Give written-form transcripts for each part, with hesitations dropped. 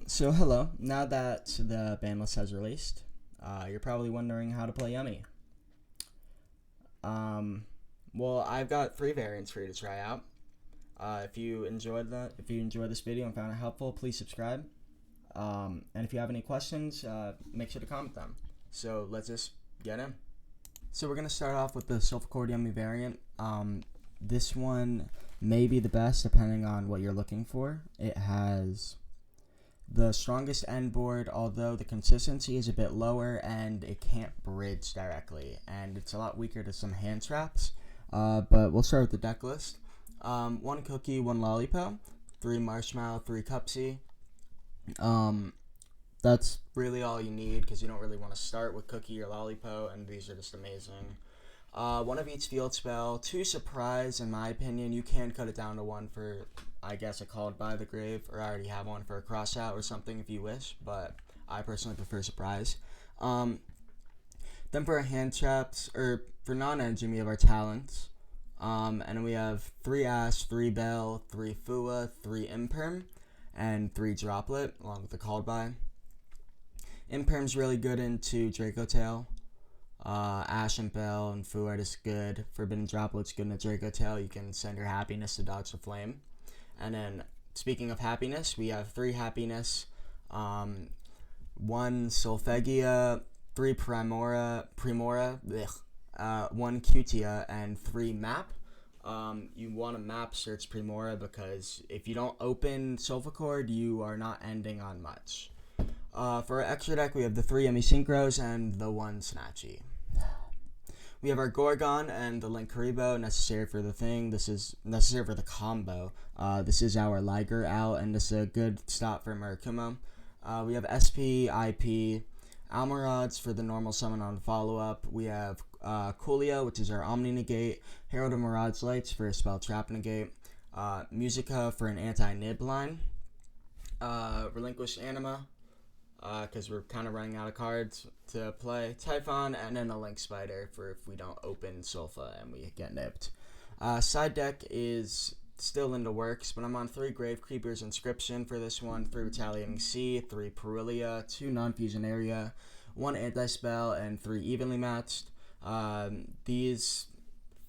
So hello. Now that the Banlist has released, you're probably wondering how to play Yummy. Well, I've got 3 variants for you to try out. If you enjoyed this video and found it helpful, please subscribe. And if you have any questions, make sure to comment them. So let's just get in. So we're gonna start off with the Solfachord Yummy variant. This one may be the best depending on what you're looking for. It has the strongest end board, although the consistency is a bit lower and it can't bridge directly, and it's a lot weaker to some hand traps. But we'll start with the deck list. 1 cookie, 1 lollipop, 3 marshmallow, 3 cupsy. That's really all you need because you don't really want to start with cookie or lollipop, and these are just amazing. 1 of each field spell, 2 surprise. In my opinion, you can cut it down to 1 for, I guess, a called by the grave, or I already have 1 for a cross out or something if you wish, but I personally prefer surprise. Then for our hand traps, or for non-engine, we have our talents, and we have 3 ash, 3 bell, 3 fua, 3 imperm, and 3 droplet along with the called by. Imperm's really good into Draco Tail. Ash and Bell and Foo are just good. Forbidden Droplet's good in a Draco Tail. You can send your happiness to dodge the flame. And then, speaking of happiness, we have 3 happiness, 1 Solfegia, 3 Primora, 1 Cutia, and 3 map. You want to map search Primora because if you don't open Solfachord, you are not ending on much. For our extra deck, we have the 3 Yummy Synchros and the 1 Snatchy. We have our Gorgon and the Link Karibo, necessary for the thing. This is necessary for the combo. This is our Liger out, and this is a good stop for Murakumo. We have SP, IP, Almarads for the normal summon on follow-up. We have Coolio, which is our Omni Negate, Herald of Mirage Lights for a spell trap negate, Musica for an anti-nib line, Relinquish Anima, because we're kind of running out of cards to play, Typhon, and then a Link Spider for if we don't open Solfa and we get nipped. Side deck is still in the works, but I'm on 3 Grave Creepers Inscription for this one, 3 Retaliating Sea, 3 Perulia, 2 Non-Fusion Area, 1 Anti-Spell, and 3 Evenly Matched. These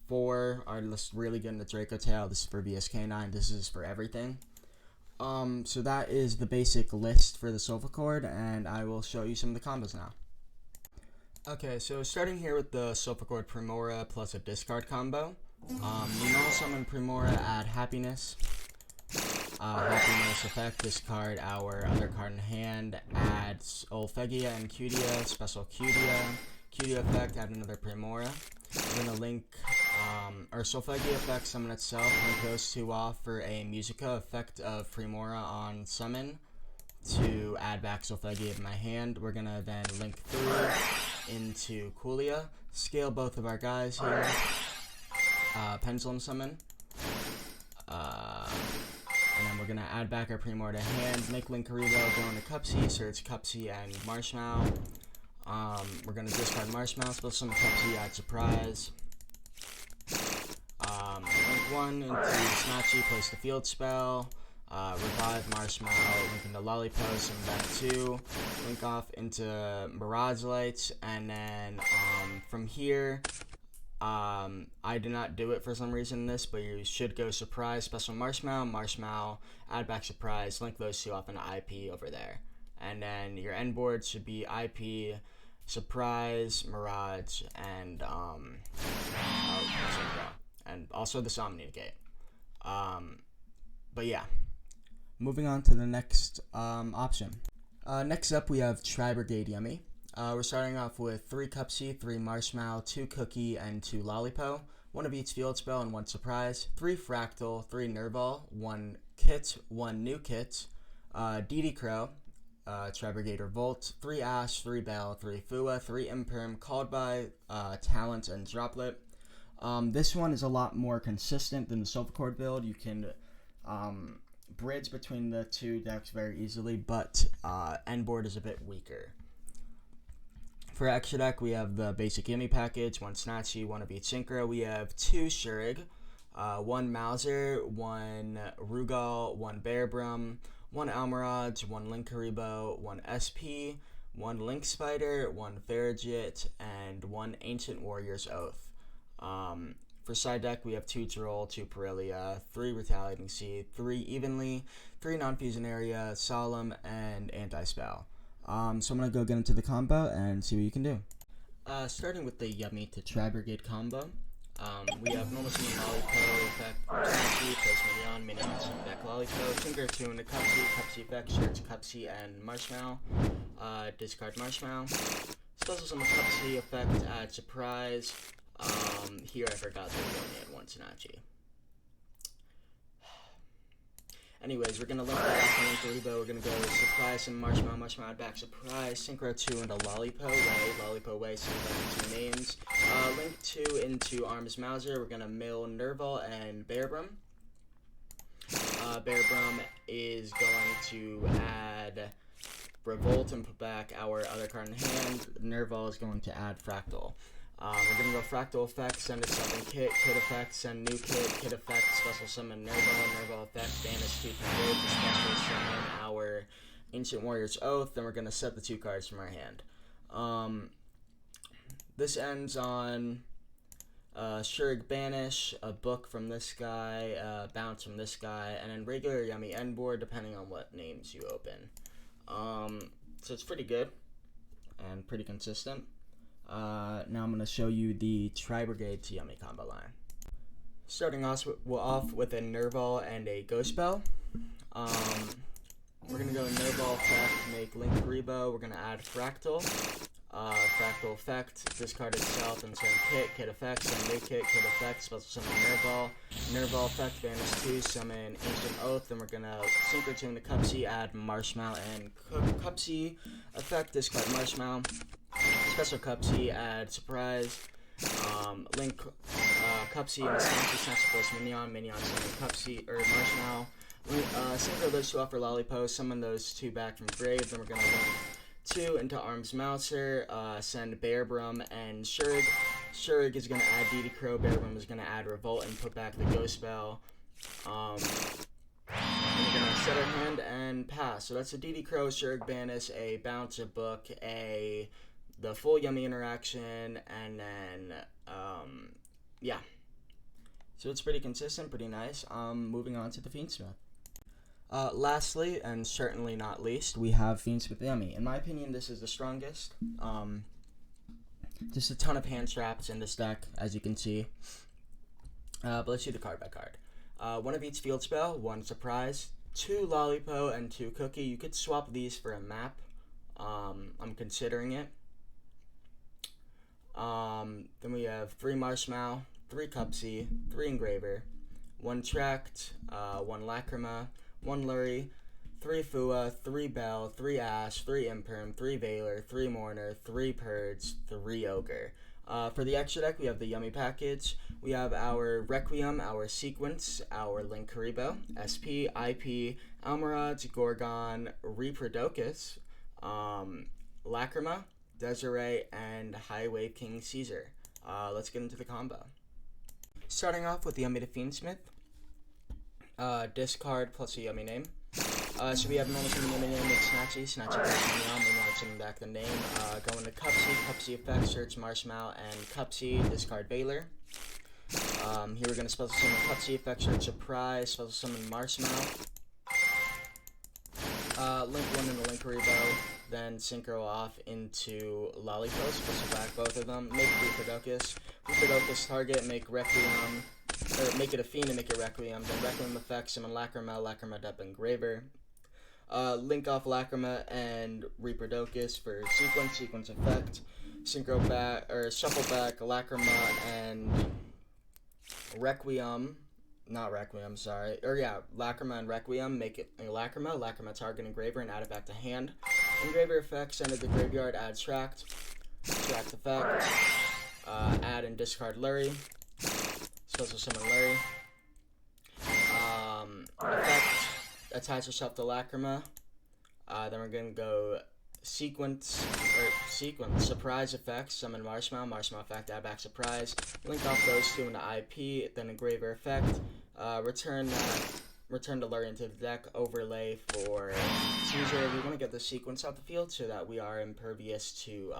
4 are just really good in the Draco Tail. This is for VSK9, this is for everything. So that is the basic list for the Solfachord, and I will show you some of the combos now. Okay, so starting here with the Solfachord Primora plus a discard combo. You normal summon Primora, add Happiness. Happiness effect, discard our other card in hand, add Olfegia and Cutia, special Cutia effect, add another Primora. We're gonna link our Solfegia effect, summon itself, link those 2 off for a Musica effect of Primora on summon to add back Solfegia in my hand. We're gonna then link 3 into Coolio, scale both of our guys here, Pendulum summon, and then we're gonna add back our Primora to hand, make Link Karibo, go into Cupsy, search Cupsy and Marshmallow. We're gonna discard Marshmallow, special summon Cupsy, add surprise. Link 1 into Snatchy, place the field spell, revive Marshmallow, link into Lollipop, summon back 2, link off into Mirage Lights, and then from here, I did not do it for some reason in this, but you should go surprise, special Marshmallow, add back surprise, link those 2 off into IP over there. And then your end board should be IP, surprise, Mirage, and and also the Omni Negate. But yeah, moving on to the next option. Next up, we have Tri-brigade Yummy. We're starting off with 3 Cupsy, 3 Marshmallow, 2 Cookie, and 2 Lollipop. 1 of each field spell and 1 surprise. 3 Fractal, 3 Nerval, 1 Kit, 1 new Kit. DD Crow, Tri-brigade Revolt, 3 Ash, 3 Bell, 3 Fua, 3 Imperm, called by Talent and Droplet. This one is a lot more consistent than the Solfachord build. You can bridge between the 2 decks very easily, but end board is a bit weaker. For extra deck, we have the basic Yummy package, 1 Snatchy, 1 of each Synchro. We have 2 Shurig, 1 Mauser, 1 Rugal, 1 Bearbrum, 1 Almiraj, 1 Linkaribo, 1 SP, 1 Link Spider, 1 Farragut, and 1 Ancient Warrior's Oath. For side deck, we have 2 Droll, 2 Parelia, 3 Retaliating Seed, 3 Evenly, 3 Non-Fusion Area, Solemn, and Anti-Spell. So I'm going to go get into the combo and see what you can do. Starting with the Yummy to Tri-brigade combo, we have normal summon Lollipop, effect, Cupsy, Post Minion, Minion, effect Lollipop, Finger 2 into Cupsy, Cupsy effect, shirts Cupsy and Marshmallow, discard Marshmallow, special summon Cupsy, effect, add Surprise. Here I forgot that we only had 1 Sinachi. Anyways, we're gonna link that after Linkaribo. We're gonna go Surprise and Marshmallow, Marshmallow back Surprise, Synchro 2 into Lollipop Way, so that's 2 names. Link 2 into Arms Mauser. We're gonna mill Nerval and Bearbrum. Bearbrum is going to add Revolt and put back our other card in hand. Nerval is going to add Fractal. We're going to go Fractal Effect, send a summon Kit, Kit Effect, send new Kit Effect, special summon Nerval Effect, banish 2 from board, special summon our Ancient Warrior's Oath, then we're going to set the 2 cards from our hand. This ends on Shurg Banish, a book from this guy, bounce from this guy, and then regular Yummy end board, depending on what names you open. So it's pretty good and pretty consistent. Now I'm going to show you the Tri-brigade to Yummy combo line. Starting off with a Nerval and a Ghost Bell. We're going to go Nerval effect, make Linkaribo. We're going to add Fractal. Fractal effect, discard itself and send Kit effect, send new Kit effect, special summon Nerval effect, banish 2, summon Ancient Oath, then we're gonna Synchro 2 into Cupsy, add Marshmallow and Cupsy effect, discard Marshmallow, special Cupsy, add Surprise, link Cupsy and Snatchy plus Minion, summon Cupsy, or Marshmallow, Synchro those 2 off for Lollipop, summon those 2 back from grave, then we're gonna link 2 into Arms Mouser, send Bearbrum and Shurg. Shurg is going to add DD Crow, Bearbrum is going to add Revolt and put back the Ghost Bell. We're going to set our hand and pass. So that's a DD Crow, Shurg Banish, a Bounce, a Book, the full Yummy interaction, and then, yeah. So it's pretty consistent, pretty nice. Moving on to the Fiendsmith. Lastly, and certainly not least, we have Fiendsmith Yummy. In my opinion, this is the strongest. Just a ton of hand traps in this deck, as you can see. But let's do the card by card. 1 of each field spell, 1 surprise, 2 Lollipop, and 2 Cookie. You could swap these for a map. I'm considering it. Then we have 3 Marshmallow, 3 Cupsy, 3 Engraver, 1 Tract, 1 Lacrima, 1 Lurie, 3 Fua, 3 Bell, 3 Ash, 3 Imperm, 3 Valor, 3 Mourner, 3 Purge, 3 Ogre. For the extra deck, we have the Yummy package. We have our Requiem, our Sequence, our Linkaribo, SP, IP, Almiraj, Gorgon, Reproducus, Lacrima, Desiree, and High Wave King Caesar. Let's get into the combo. Starting off with the Yummy to Fiendsmith. Discard plus a Yummy name. So we have normal summon Yummy name, make Snatchy plus Minion, summon back the name. Go into Cupsy effect, search Marshmallow and Cupsy, discard Valor. Here we're going to special summon Cupsy effect, search Surprise, special summon Marshmallow. Link 1 into Linkaribo, then Synchro off into Lollipop, special back both of them, make Reproducus target, make Requiem, or make it a Fiend and make it Requiem, then Requiem effect, summon Lacrima Dep Engraver, link off Lacrima and Reproducus for sequence effect, Synchro back, or shuffle back Lacrima and Requiem, not Requiem, sorry, or yeah, Lacrima and Requiem, make it a Lacrima target Engraver and add it back to hand, Engraver effect, send it to the graveyard, add Tract effect, add and discard Lurie, special summon Lurie, effect, attach yourself to Lacrima, then we're going to go sequence, surprise effect, summon Marshmallow effect, add back Surprise, link off those 2 into IP, then Engraver effect, return that return the lure into the deck, overlay for Caesar. We want to get the sequence out the field so that we are impervious to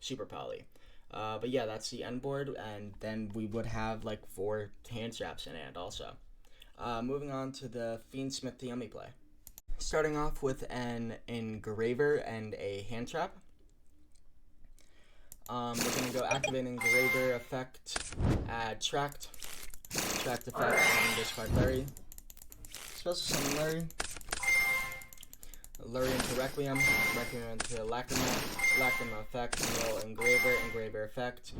Super Poly. But yeah, that's the end board, and then we would have like 4 hand traps in hand also. Moving on to the Fiendsmith Yummy play. Starting off with an Engraver and a hand trap. We're going to go activate Engraver effect, add Tract effect, and discard Larry. Special summon Larry into Requiem into Lacrima effect, mill Engraver effect,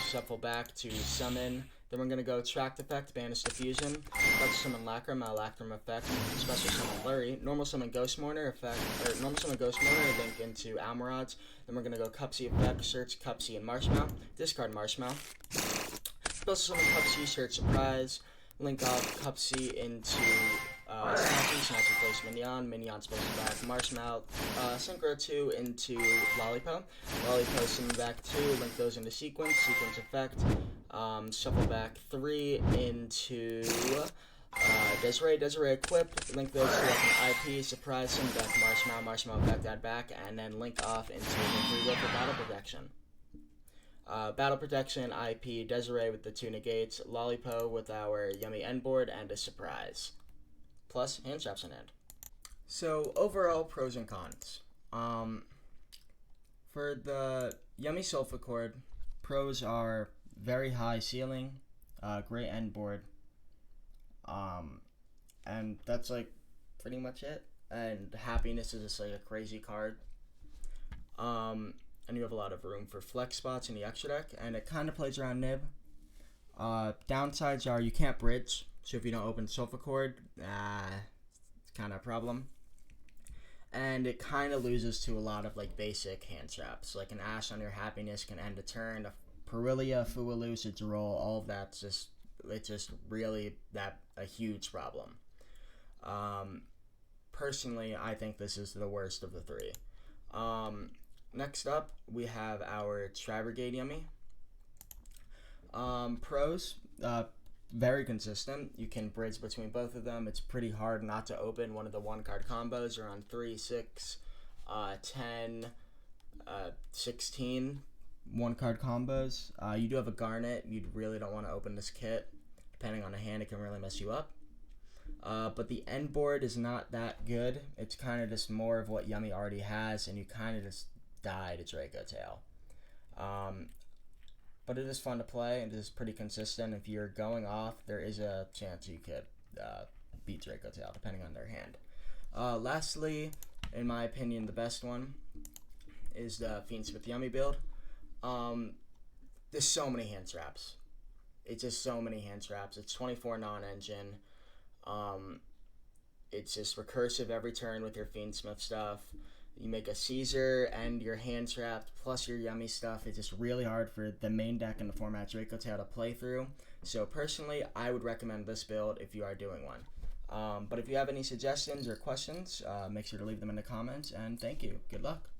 shuffle back to summon. Then we're going to go Tract effect, banish Diffusion, special summon Lacrima effect, special summon Larry, normal summon Ghost Mourner effect, or normal summon Ghost Mourner, link into Almorods. Then we're going to go Cupsy effect, search Cupsy and Marshmallow, discard Marshmallow, special summon Cupsy, search Surprise, link off Cupsy into Snatchy plays Mignon special back, Marshmallow, Synchro 2 into Lollipop summon back 2, link those into sequence effect, shuffle back 3 into Desiree equip, link those to like an IP, surprise, summon back Marshmallow effect, add back, and then link off into the 3 for Battle Protection. Battle Protection, IP, Desiree with the 2 negates, Lollipop with our Yummy end board, and a surprise. Plus hand traps in hand. So overall pros and cons. For the Yummy Solfachord, pros are very high ceiling, great end board, and that's like pretty much it. And Happiness is just like a crazy card. And you have a lot of room for flex spots in the extra deck, and it kind of plays around Nib. Downsides are you can't bridge, so if you don't open Solfachord, it's kind of a problem. And it kind of loses to a lot of like basic hand traps, like an Ash on your Happiness can end a turn, a Perilia, Fualoo, Sidroll, all of that's just, it's just really a huge problem. Personally, I think this is the worst of the 3. Next up, we have our Tri-brigade Yummy. Pros, very consistent. You can bridge between both of them. It's pretty hard not to open one of the 1-card combos or on 3, 6, 10, 16 1-card combos. You do have a Garnet. You really don't want to open this kit. Depending on the hand, it can really mess you up. But the end board is not that good. It's kind of just more of what Yummy already has, and you kind of just die to Draco Tail. But it is fun to play, and it is pretty consistent. If you're going off, there is a chance you could beat Draco Tail, depending on their hand. Lastly, in my opinion, the best one is the Fiendsmith Yummy build. There's so many hand traps. It's just so many hand traps. It's 24 non-engine. It's just recursive every turn with your Fiendsmith stuff. You make a Caesar and your hand trapped plus your Yummy stuff. It's just really hard for the main deck in the format Draco Tail to play through. So personally, I would recommend this build if you are doing one. But if you have any suggestions or questions, make sure to leave them in the comments, and thank you. Good luck.